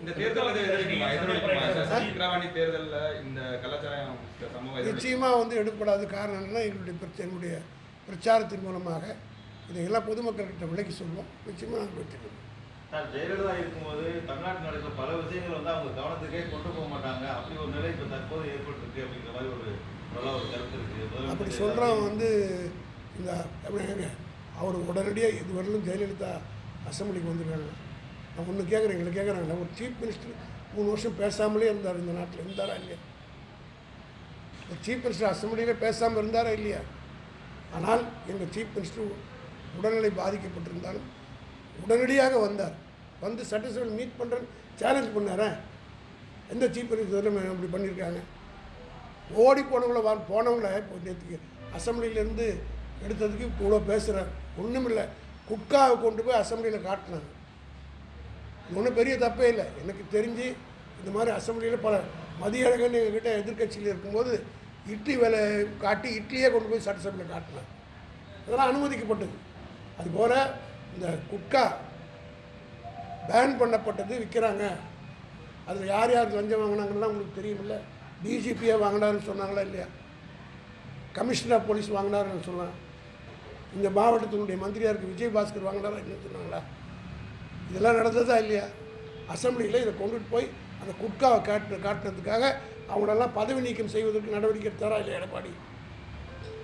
இந்த நிச்சயமாக வந்து எடுக்கப்படாத காரணம் என்னன்னா என்னுடைய பிரச்சாரத்தின் மூலமாக இதையெல்லாம் பொதுமக்கள்கிட்ட விலக்கி சொல்லுவோம். நிச்சயமாக நாங்கள் வெற்றிடுவோம். சார், ஜெயலலிதா இருக்கும்போது தமிழ்நாட்டில் நடக்கிற பல விஷயங்கள் வந்து அவங்க கவனத்துக்கே கொண்டு போக மாட்டாங்க. அப்படி ஒரு நிலை இப்போ தற்போது ஏற்பட்டிருக்கு அப்படிங்கிற மாதிரி ஒரு கருத்து இருக்குது. அப்படி சொல்கிறவங்க வந்து இந்த அவர் உடனடியாக இதுவரையிலும் ஜெயலலிதா அசம்பிளிக்கு வந்துருக்காங்க. நான் ஒன்று கேட்குறேன், எங்களை கேட்குறாங்களே, ஒரு சீஃப் மினிஸ்டர் 3 வருஷம் பேசாமலே இருந்தார். இந்த நாட்டில் இருந்தாரா இல்லையா? ஒரு சீஃப் மினிஸ்டர் அசம்பிளியில் பேசாமல் இருந்தாரா இல்லையா? ஆனால் எங்கள் சீஃப் மினிஸ்டர் உடல்நிலை பாதிக்கப்பட்டிருந்தாலும் உடனடியாக வந்தார். வந்து சட்டசபையில் மீட் பண்ணுறேன்னு சேலஞ்ச் பண்ணாரே. எந்த சீஃப் மினிஸ்டர் அப்படி பண்ணியிருக்காங்க? ஓடி போனவங்கள இப்போ நேற்றுக்கு அசம்பிளியிலேருந்து எடுத்ததுக்கு இவ்வளோ பேசுகிறார். ஒன்றும் இல்லை, குட்காவை கொண்டு போய் அசம்பிளியில் காட்டினாங்க. இது ஒன்றும் பெரிய தப்பே இல்லை. எனக்கு தெரிஞ்சு இந்த மாதிரி அசம்பிளியில் பல மதியழகன் எங்ககிட்ட எதிர்கட்சியில் இருக்கும்போது இட்லி வேலை காட்டி இட்லியே கொண்டு போய் சட்டசபையில் காட்டினாங்க. அதெல்லாம் அனுமதிக்கப்பட்டது. அதுபோல் இந்த குட்கா பேன் பண்ணப்பட்டது, விற்கிறாங்க. அதில் யார் யார் லஞ்சம் வாங்கினாங்கன்னா உங்களுக்கு தெரியுமில்ல. டிஜிபியாக வாங்கினாருன்னு சொன்னாங்களா இல்லையா? கமிஷனர் ஆஃப் போலீஸ் வாங்கினாருன்னு சொன்னாங்க. இந்த மாவட்டத்தினுடைய மந்திரியாக இருக்க விஜயபாஸ்கர் வாங்கினாரா இல்லைன்னு சொன்னாங்களா? இதெல்லாம் நடந்ததா இல்லையா? அசம்பிளியில் இதை கொண்டுட்டு போய் அந்த குட்காவை காட்டினதுக்காக அவங்களெல்லாம் பதவி நீக்கம் செய்வதற்கு நடவடிக்கை எடுத்தாரா இல்லையா எடப்பாடி?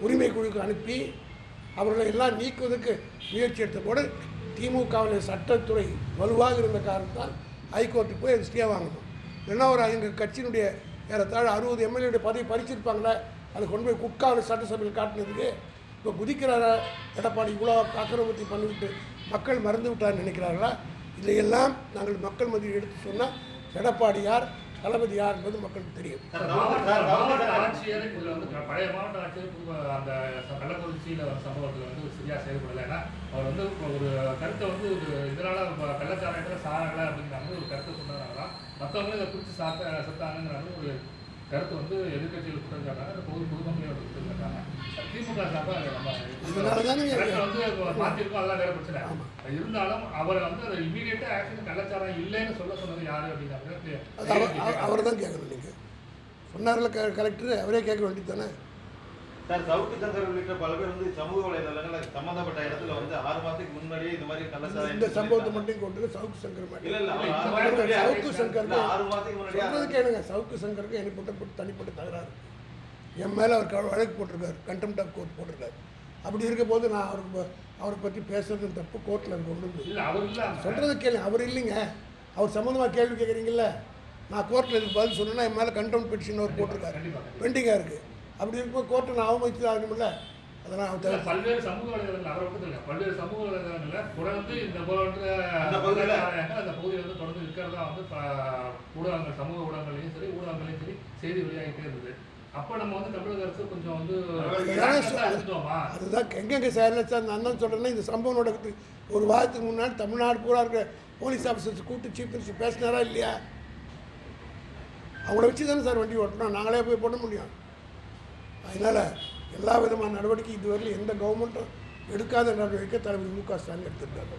உரிமை குழுக்கு அனுப்பி அவர்களை எல்லாம் நீக்குவதற்கு முயற்சி எடுத்த போது திமுகவில் சட்டத்துறை வலுவாக இருந்த காரணத்தால் ஹைகோர்ட்டுக்கு போய் அது ஸ்டே வாங்கணும். இல்லைன்னா ஒரு எங்கள் கட்சியினுடைய ஏறத்தாழ 60 எம்எல்ஏடைய பதவி பறிச்சிருப்பாங்களே. அதை கொண்டு போய் குட்காவில் சட்டசபையில் காட்டினதுக்கு இப்போ குதிக்கிறார எடப்பாடி இவ்வளோ அக்கிரமத்தை பண்ணிவிட்டு மக்கள் மறந்து விட்டார்னு நினைக்கிறார்களா? இதையெல்லாம் நாங்கள் மக்கள் மத்தியில் எடுத்து சொன்னால் எடப்பாடி யார், தளபதி யார் என்பது மக்களுக்கு தெரியும். மாவட்ட ஆட்சியர் பழைய மாவட்ட ஆட்சியர் அந்த கள்ளக்குறிச்சியில் சம்பவத்தில் வந்து சரியாக செயல்படலை. ஏன்னா அவர் வந்து ஒரு கருத்தை வந்து ஒரு இதனால் கள்ளச்சாராயத்தில் சாராங்களா அப்படிங்கிறாங்க ஒரு கருத்தை சொன்னாங்களா, மற்றவங்களும் இதை குறித்து செத்தாங்கிறாங்க ஒரு கருத்து வந்து எதிர்கட்சியில் கொடுத்துருக்காங்க. அந்த பொதுமக்களோட கொடுத்துருக்காங்க. திமுக சார்பாக வந்து மாற்றிருக்கோம், அதெல்லாம் வேற பிரச்சனை. இருந்தாலும் அவரை வந்து அதை இமீடியட்டாக ஆக்ஷன் கள்ளச்சாரம் இல்லைன்னு சொன்னது யாரு அப்படிங்கிறாங்க. அவர் தான் கேட்கணும். நீங்கள் சொன்னார்ல கலெக்டர், அவரே கேட்க வேண்டியது தானே. சார், சவுக்கு சங்கர் உள்ளிட்ட பல பேர் வந்து சமூக வலைதளங்கள் சம்பந்தப்பட்ட இடத்துல வந்து 6 மாதத்துக்கு முன்னாடியே இந்த மாதிரி கள்ளச்சாரம் இந்த சம்பவத்தை மட்டும் கொண்டு சவுக்கு சங்கர் சவுக்கு சங்கருக்கு 6 மாதத்துக்கு முன்னாடி கேளுங்க. சவுக்கு சங்கருக்கு எனக்கு தனிப்பட்ட தகராறு. என் மேலே அவர் வழக்கு போட்டிருக்காரு, கண்டெம்ட் ஆஃப் கோர்ட் போட்டிருக்காரு. அப்படி இருக்க போது நான் அவரை பற்றி பேசுறது தப்பு. கோர்ட்டில் கொண்டு வந்து சொல்கிறது கேளுங்க. அவர் இல்லைங்க, அவர் சம்மந்தமாக கேள்வி கேட்குறீங்கள. நான் கோர்ட்டில் இதுக்கு பதில் சொன்னேன்னா என் மேலே கண்டெம்ட் பெட்டிஷன் அவர் போட்டிருக்காரு, பெண்டிங்காக இருக்குது. அப்படி இருக்கும்போது கோர்ட்டை நான் அவமதித்து ஆகணும்ல. அதெல்லாம் பல்வேறு சமூக வலைதளங்கள் அவரை பற்றி இல்லை, பல்வேறு சமூக வலைதளங்களில் தொடர்ந்து இந்த அந்த பகுதியில் வந்து தொடர்ந்து இருக்கிறதா வந்து ஊடகங்கள், சமூக ஊடகங்களையும் சரி ஊடகங்களையும் சரி செய்தி வெளியாகிட்டே இருந்தது. அப்போ நம்ம வந்து தமிழக அரசு கொஞ்சம் வந்து அதுதான் எங்கெங்கே செயலச்சா நான் தான் சொல்கிறேன்னா, இந்த சம்பவம் நடக்குது ஒரு வாரத்துக்கு முன்னாடி தமிழ்நாடு பூரா இருக்கிற போலீஸ் ஆஃபீஸர்ஸ் கூப்பிட்டு சீஃப் மினிஸ்டர் பேசினாரா இல்லையா? அவங்கள வச்சு தானே சார் வண்டி ஓட்டணும், நாங்களே போய் போட முடியும். அதனால் எல்லா விதமான நடவடிக்கை இதுவரையில் எந்த கவர்மெண்ட்டும் எடுக்காத நடவடிக்கை தலைவர் மு க ஸ்டாலின் எடுத்திருக்காரு.